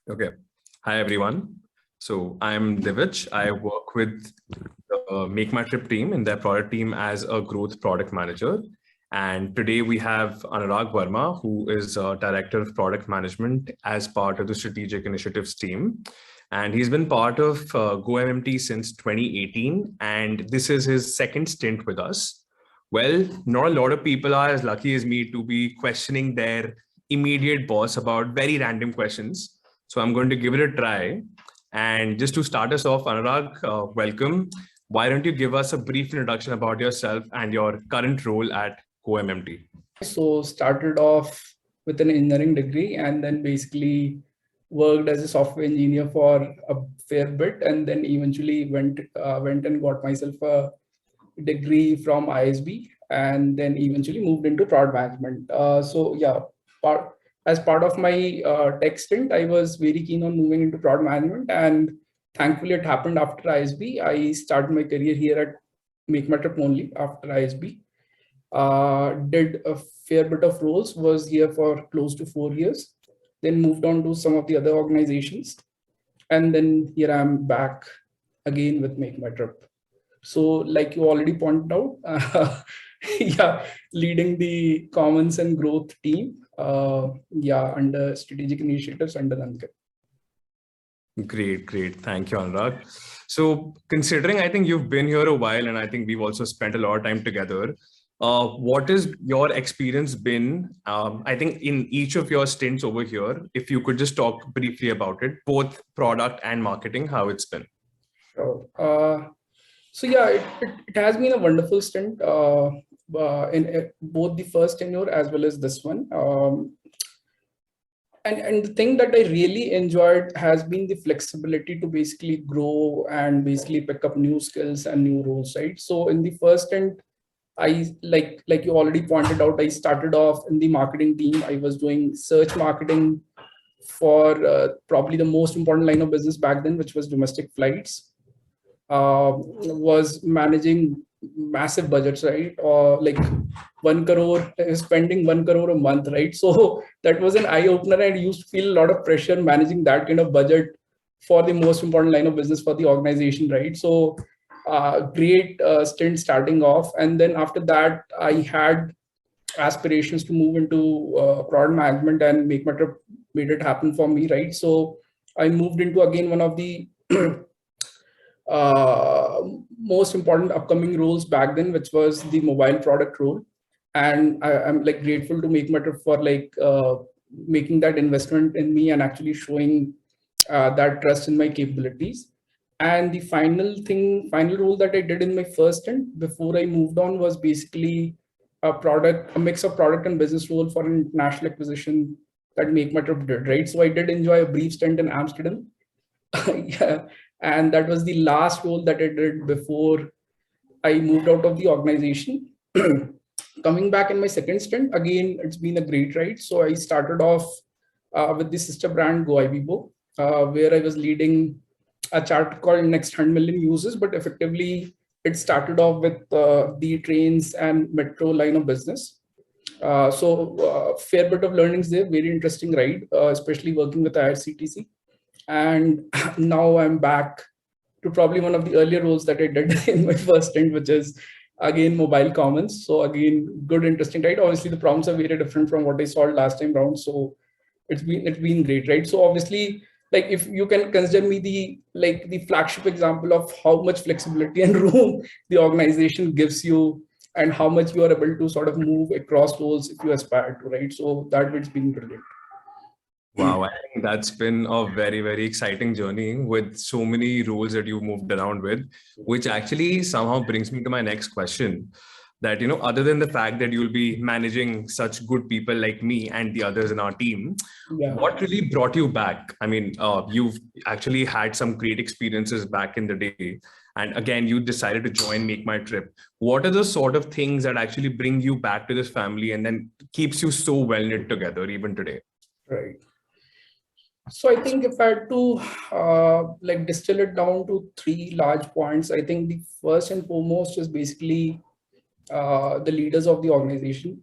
Okay. Hi, everyone. So I'm Divij. I work with the Make My Trip team in their product team as a growth product manager. And today we have Anurag Verma, who is a director of product management as part of the strategic initiatives team. And he's been part of go-mmt since 2018. And this is his second stint with us. Well, not a lot of people are as lucky as me to be questioning their immediate boss about very random questions. So I'm going to give it a try. And just to start us off, Anurag, welcome. Why don't you give us a brief introduction about yourself and your current role at go-mmt? So started off with an engineering degree and then basically worked as a software engineer for a fair bit, and then eventually went and got myself a degree from ISB, and then eventually moved into product management. So yeah, as part of my tech stint, I was very keen on moving into product management, and thankfully it happened after ISB. I started my career here at Make My Trip only after ISB. Did a fair bit of roles, was here for close to 4 years, then moved on to some of the other organizations, and then here I'm back again with Make My Trip. So like you already pointed out, yeah, leading the commons and growth team, under strategic initiatives under Ankit. Great, great. Thank you, Anurag. So considering I think you've been here a while and I think we've also spent a lot of time together, what has your experience been? I think in each of your stints over here, if you could just talk briefly about it, both product and marketing, how it's been. Sure. So yeah, it has been a wonderful stint in both the first tenure as well as this one. And the thing that I really enjoyed has been the flexibility to basically grow and basically pick up new skills and new roles, right? So in the first stint, I like you already pointed out, I started off in the marketing team. I was doing search marketing for probably the most important line of business back then, which was domestic flights. Was managing massive budgets, right? Or like 1 crore, spending 1 crore a month, right? So that was an eye opener. I used to feel a lot of pressure managing that kind of budget for the most important line of business for the organization, right? So great stint starting off, and then after that, I had aspirations to move into product management, and Make My Trip made it happen for me, right? So I moved into again one of the uh, most important upcoming roles back then, which was the mobile product role. And I'm like grateful to Make My Trip for like making that investment in me and actually showing that trust in my capabilities. And the final role that I did in my first stint before I moved on was basically a mix of product and business role for an international acquisition that Make My Trip did, right? So I did enjoy a brief stint in Amsterdam. Yeah, and that was the last role that I did before I moved out of the organization. Coming back in my second stint, again, it's been a great ride. So I started off with the sister brand Go, where I was leading a chart called Next 100 Million Users, but effectively it started off with the trains and metro line of business. Fair bit of learnings there, very interesting ride, especially working with IRCTC. And now I'm back to probably one of the earlier roles that I did in my first stint, which is again mobile commons. So again, good, interesting, right? Obviously, the problems are very different from what I saw last time round. So it's been great, right? So obviously, like if you can consider me the flagship example of how much flexibility and room the organization gives you, and how much you are able to sort of move across roles if you aspire to, right? So that it's been brilliant. Wow, I think that's been a very, very exciting journey with so many roles that you moved around with, which actually somehow brings me to my next question. That, other than the fact that you'll be managing such good people like me and the others in our team, Yeah. what really brought you back? I mean, you've actually had some great experiences back in the day. And again, you decided to join Make My Trip. What are the sort of things that actually bring you back to this family and then keeps you so well knit together even today? Right. So I think if I had to like distill it down to three large points, I think the first and foremost is basically the leaders of the organization.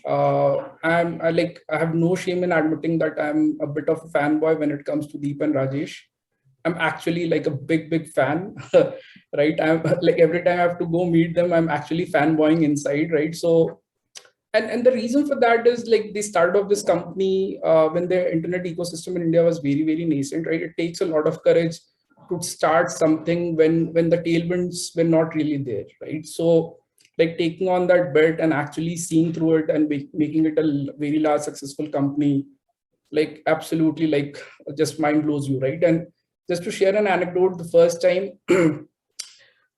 I have no shame in admitting that I'm a bit of a fanboy when it comes to Deep and Rajesh. I'm actually like a big fan, right? I'm like every time I have to go meet them, I'm actually fanboying inside, right? So, and the reason for that is like they started off this company when the internet ecosystem in India was very nascent, right? It takes a lot of courage to start something when the tailwinds were not really there, right? So, like taking on that bet and actually seeing through it and making it a very large successful company, like absolutely like just mind blows you, right? And just to share an anecdote, the first time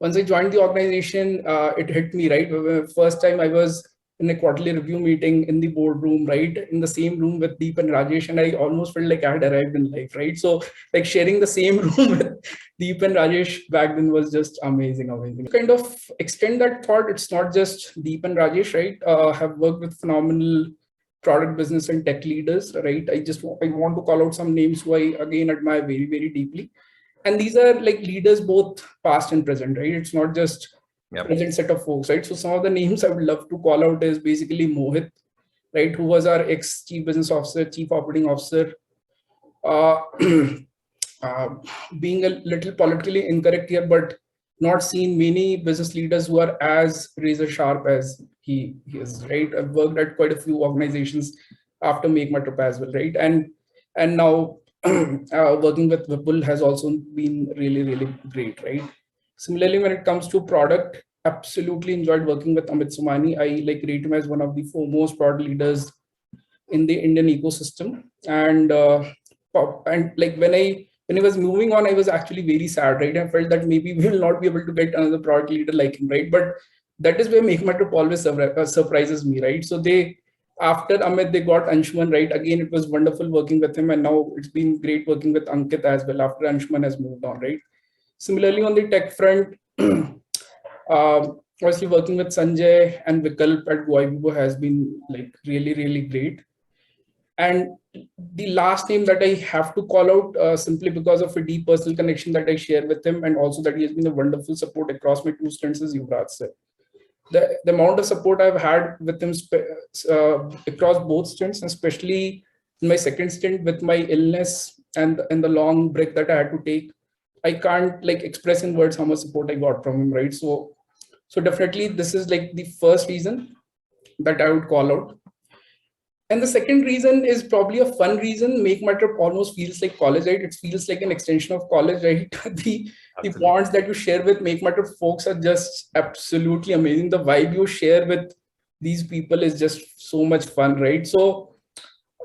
once I joined the organization, it hit me, right? First time I was in a quarterly review meeting in the boardroom, right? In the same room with Deep and Rajesh, and I almost felt like I had arrived in life, right? So like sharing the same room with Deep and Rajesh back then was just amazing. Kind of extend that thought. It's not just Deep and Rajesh, right? Have worked with phenomenal product business and tech leaders, right? I want to call out some names who I again admire very deeply, and these are like leaders both past and present, right? It's not just present set of folks, right? So some of the names I would love to call out is basically Mohit, right, who was our ex chief business officer, chief operating officer. uh, uh, Being a little politically incorrect here, but not seen many business leaders who are as razor sharp as he is, right? I've worked at quite a few organizations after Make My Trip as well, right? And now working with Vipul has also been really great, right? Similarly, when it comes to product, absolutely enjoyed working with Amit Somani. I like rate him as one of the foremost product leaders in the Indian ecosystem. And like when I was moving on, I was actually very sad, right? I felt that maybe we will not be able to get another product leader like him, right? But that is where Make My Trip always surprises me, right? So they, after Amit, they got Anshuman, right? Again, it was wonderful working with him, and now it's been great working with Ankit as well after Anshuman has moved on, right? Similarly, on the tech front, obviously working with Sanjay and Vikalp at Goibibo has been like really great. And the last name that I have to call out simply because of a deep personal connection that I share with him, and also that he has been a wonderful support across my two stints, is Yuvraj sir. The amount of support I've had with him across both stints, and especially in my second stint with my illness and the long break that I had to take, I can't like express in words how much support I got from him, right? So definitely this is like the first reason that I would call out. And the second reason is probably a fun reason. Make My Trip almost feels like college, right? It feels like an extension of college, right? The bonds that you share with Make My Trip folks are just absolutely amazing. The vibe you share with these people is just so much fun, right? So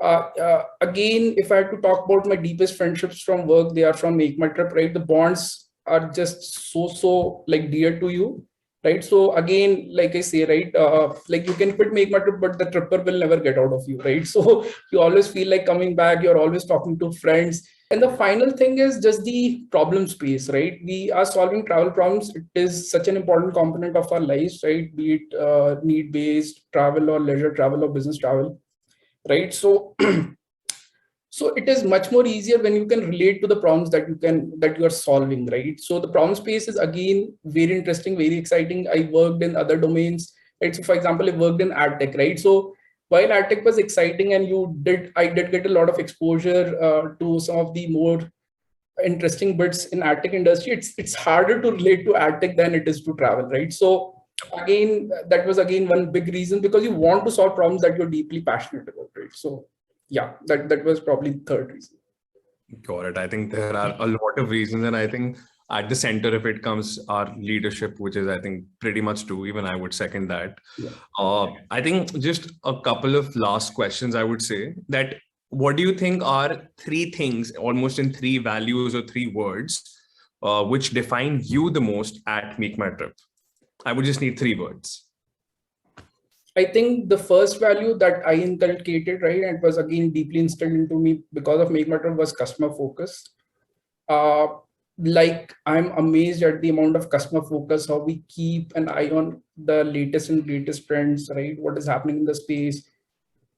again, if I had to talk about my deepest friendships from work, they are from Make My Trip, right? The bonds are just so like dear to you, right? So again, like I say, right, like you can quit Make My Trip, but the tripper will never get out of you, right? So you always feel like coming back. You're always talking to friends. And the final thing is just the problem space, right? We are solving travel problems. It is such an important component of our lives, right? Be it need-based travel or leisure travel or business travel, right? So so it is much more easier when you can relate to the problems that you are solving, right? So the problem space is again very interesting, very exciting. I worked in other domains, right? So for example, I worked in ad tech, right? So while ad tech was exciting and I did get a lot of exposure to some of the more interesting bits in ad tech industry. It's harder to relate to ad tech than it is to travel, right? So again, that was again one big reason, because you want to solve problems that you're deeply passionate about, right? So yeah, that was probably the third reason. Got it. I think there are a lot of reasons, and I think at the center of it comes our leadership, which is, I think, pretty much true. Even I would second that. Yeah. I think just a couple of last questions. I would say that what do you think are three things, almost in three values or three words, which define you the most at Make My Trip? I would just need three words. I think the first value that I inculcated, right, and it was again deeply instilled into me because of Make My Trip, was customer focus. Like I'm amazed at the amount of customer focus, how we keep an eye on the latest and greatest trends, right? What is happening in the space.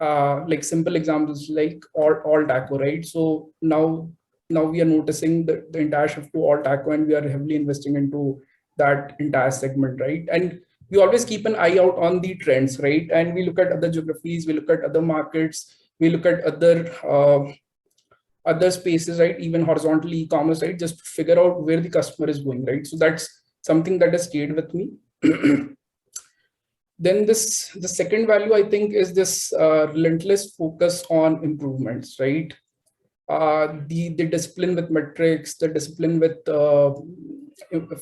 Like simple examples like all taco, right? So now we are noticing the entire shift to all taco, and we are heavily investing into that entire segment, right? And we always keep an eye out on the trends, right? And we look at other geographies, we look at other markets, we look at other spaces, right? Even horizontally e-commerce, right? Just to figure out where the customer is going, right? So that's something that has stayed with me. Then the second value, I think, is this relentless focus on improvements, right? The discipline with metrics, the discipline with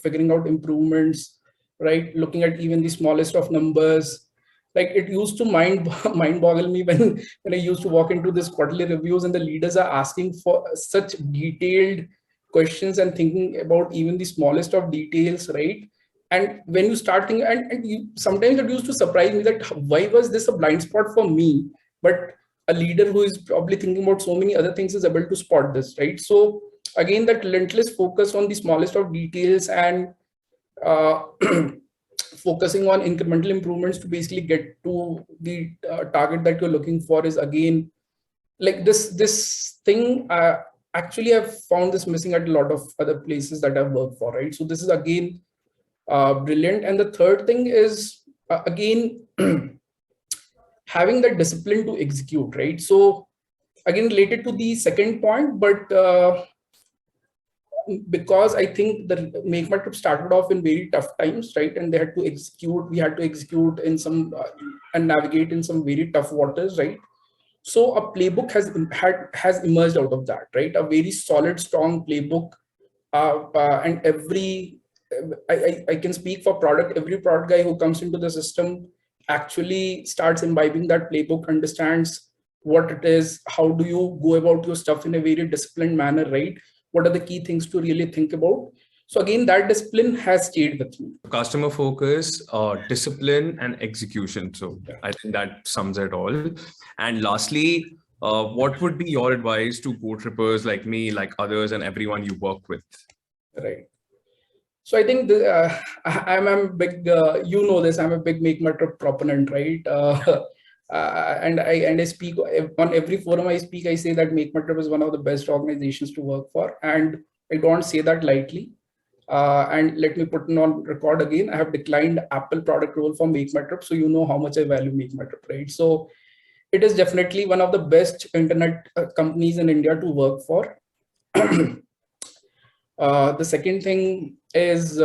figuring out improvements, right? Looking at even the smallest of numbers. Like, it used to mind boggle me when I used to walk into this quarterly reviews and the leaders are asking for such detailed questions and thinking about even the smallest of details, right? And when you start thinking, and sometimes it used to surprise me that why was this a blind spot for me? But a leader who is probably thinking about so many other things is able to spot this, right? So again, that relentless focus on the smallest of details and focusing on incremental improvements to basically get to the target that you're looking for is, again, like this thing. Actually, I've found this missing at a lot of other places that I've worked for, right? So this is again brilliant. And the third thing is, again, having that discipline to execute, right? So again, related to the second point, but because I think the Make My Trip started off in very tough times, right? And they had to execute, we had to execute in some and navigate in some very tough waters, right? So a playbook has emerged out of that, right? A very solid, strong playbook. And I can speak for product, every product guy who comes into the system actually starts imbibing that playbook, understands what it is, how do you go about your stuff in a very disciplined manner, right? What are the key things to really think about? So again, that discipline has stayed with me. Customer focus, discipline, and execution. So I think that sums it all. And lastly, what would be your advice to go-trippers like me, like others, and everyone you work with? Right. So I think I'm a big, you know this, I'm a big Make My Trip proponent, right? And I speak on every forum I speak, I say that Make My Trip is one of the best organizations to work for. And I don't say that lightly. And let me put it on record again. I have declined Apple product role for Make My Trip. So you know how much I value Make My Trip, right? So it is definitely one of the best internet companies in India to work for. The second thing is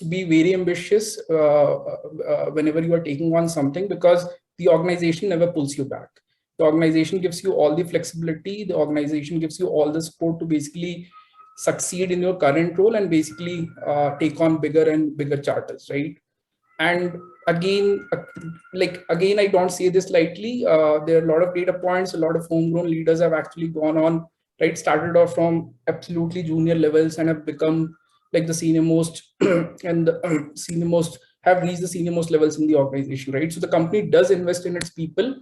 be very ambitious whenever you are taking on something, because the organization never pulls you back. The organization gives you all the flexibility. The organization gives you all the support to basically succeed in your current role and basically take on bigger and bigger charters, right? And again, I don't say this lightly. There are a lot of data points. A lot of homegrown leaders have actually gone on, right? Started off from absolutely junior levels and have become like the senior most and the senior most, have reached the senior most levels in the organization, right? So the company does invest in its people.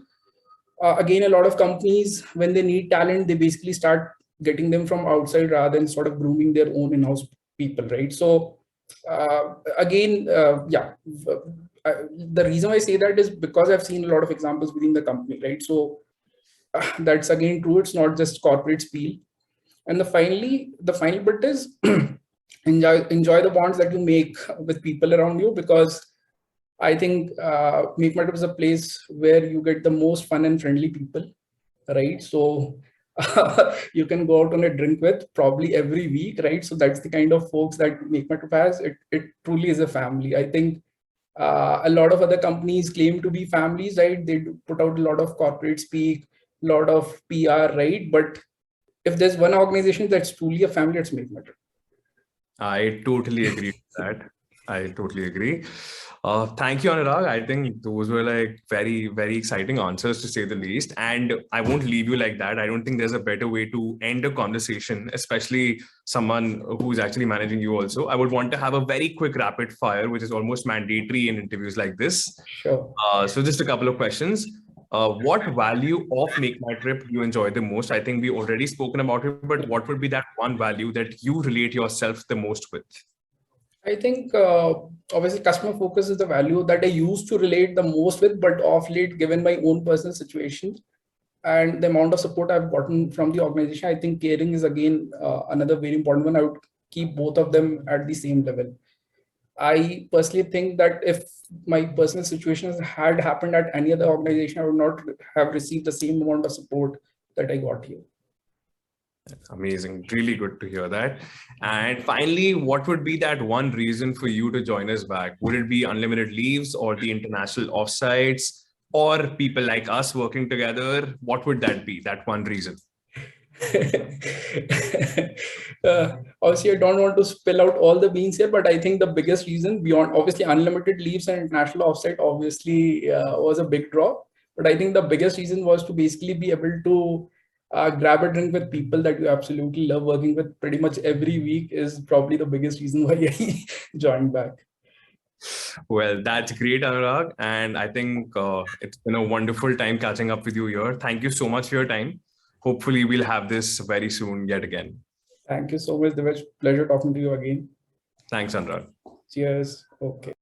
Again, a lot of companies, when they need talent, they basically start getting them from outside rather than sort of grooming their own in-house people, right? So the reason I say that is because I've seen a lot of examples within the company, right? So that's again true. It's not just corporate spiel. And the final bit is enjoy the bonds that you make with people around you, because I think Make My Trip is a place where you get the most fun and friendly people, right? So you can go out on a drink with probably every week, right? So that's the kind of folks that Make My Trip has. It truly is a family. I think a lot of other companies claim to be families, right? They do put out a lot of corporate speak, a lot of PR, right? But if there's one organization that's truly a family, it's Make My Trip. I totally agree with that. I totally agree. Thank you, Anurag. I think those were like very, very exciting answers, to say the least. And I won't leave you like that. I don't think there's a better way to end a conversation, especially someone who's actually managing you also. I would want to have a very quick rapid fire, which is almost mandatory in interviews like this. Sure. So just a couple of questions. What value of Make My Trip you enjoy the most? I think we already spoken about it, but what would be that one value that you relate yourself the most with? I think obviously customer focus is the value that I used to relate the most with, but of late, given my own personal situation and the amount of support I've gotten from the organization, I think caring is again another very important one. I would keep both of them at the same level. I personally think that if my personal situations had happened at any other organization, I would not have received the same amount of support that I got here. Amazing. Really good to hear that. And finally, what would be that one reason for you to join us back? Would it be unlimited leaves or the international offsites or people like us working together? What would that be, that one reason? Obviously, I don't want to spill out all the beans here, but I think the biggest reason beyond obviously unlimited leaves and international offsite obviously was a big draw. But I think the biggest reason was to basically be able to grab a drink with people that you absolutely love working with pretty much every week is probably the biggest reason why I joined back. Well, that's great, Anurag. And I think it's been a wonderful time catching up with you here. Thank you so much for your time. Hopefully, we'll have this very soon yet again. Thank you so much, Divij. Pleasure talking to you again. Thanks, Anurag. Cheers. Okay.